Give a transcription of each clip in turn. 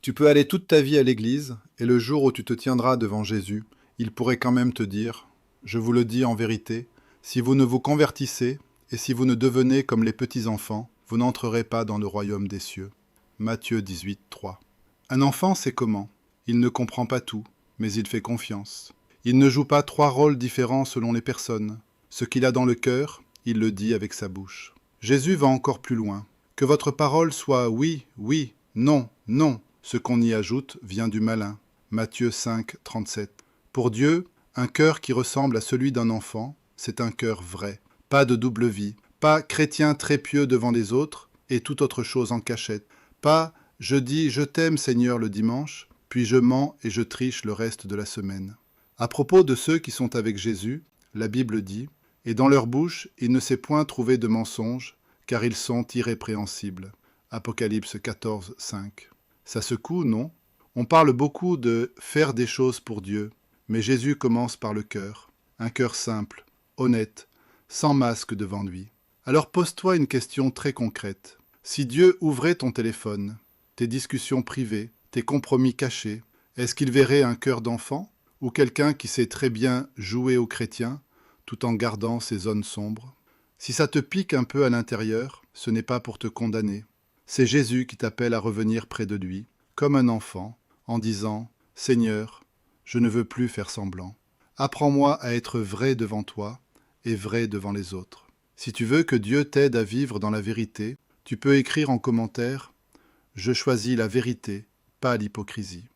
Tu peux aller toute ta vie à l'église, et le jour où tu te tiendras devant Jésus, il pourrait quand même te dire, je vous le dis en vérité, si vous ne vous convertissez, et si vous ne devenez comme les petits-enfants, vous n'entrerez pas dans le royaume des cieux. Matthieu 18, 3. Un enfant sait comment. Il ne comprend pas tout, mais il fait confiance. Il ne joue pas trois rôles différents selon les personnes. Ce qu'il a dans le cœur, il le dit avec sa bouche. Jésus va encore plus loin. Que votre parole soit oui, oui, non, non. Ce qu'on y ajoute vient du malin. Matthieu 5, 37. Pour Dieu, un cœur qui ressemble à celui d'un enfant, c'est un cœur vrai. Pas de double vie. Pas chrétien très pieux devant les autres et toute autre chose en cachette. Pas je dis je t'aime Seigneur le dimanche, puis je mens et je triche le reste de la semaine. À propos de ceux qui sont avec Jésus, la Bible dit « Et dans leur bouche, il ne s'est point trouvé de mensonge, car ils sont irrépréhensibles. » Apocalypse 14, 5. Ça secoue, non? On parle beaucoup de faire des choses pour Dieu, mais Jésus commence par le cœur. Un cœur simple, honnête, sans masque devant lui. Alors pose-toi une question très concrète. Si Dieu ouvrait ton téléphone, tes discussions privées, tes compromis cachés, est-ce qu'il verrait un cœur d'enfant ou quelqu'un qui sait très bien jouer au chrétien tout en gardant ses zones sombres? Si ça te pique un peu à l'intérieur, ce n'est pas pour te condamner. C'est Jésus qui t'appelle à revenir près de lui, comme un enfant, en disant « Seigneur, je ne veux plus faire semblant. Apprends-moi à être vrai devant toi et vrai devant les autres. » Si tu veux que Dieu t'aide à vivre dans la vérité, tu peux écrire en commentaire « Je choisis la vérité, pas l'hypocrisie. »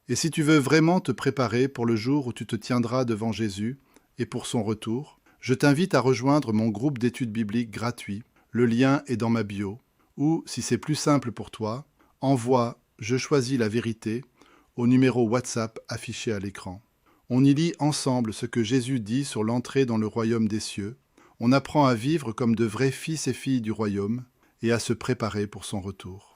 Et si tu veux vraiment te préparer pour le jour où tu te tiendras devant Jésus et pour son retour, je t'invite à rejoindre mon groupe d'études bibliques gratuit. Le lien est dans ma bio. Ou, si c'est plus simple pour toi, envoie « Je choisis la vérité » au numéro WhatsApp affiché à l'écran. On y lit ensemble ce que Jésus dit sur l'entrée dans le royaume des cieux. On apprend à vivre comme de vrais fils et filles du royaume et à se préparer pour son retour.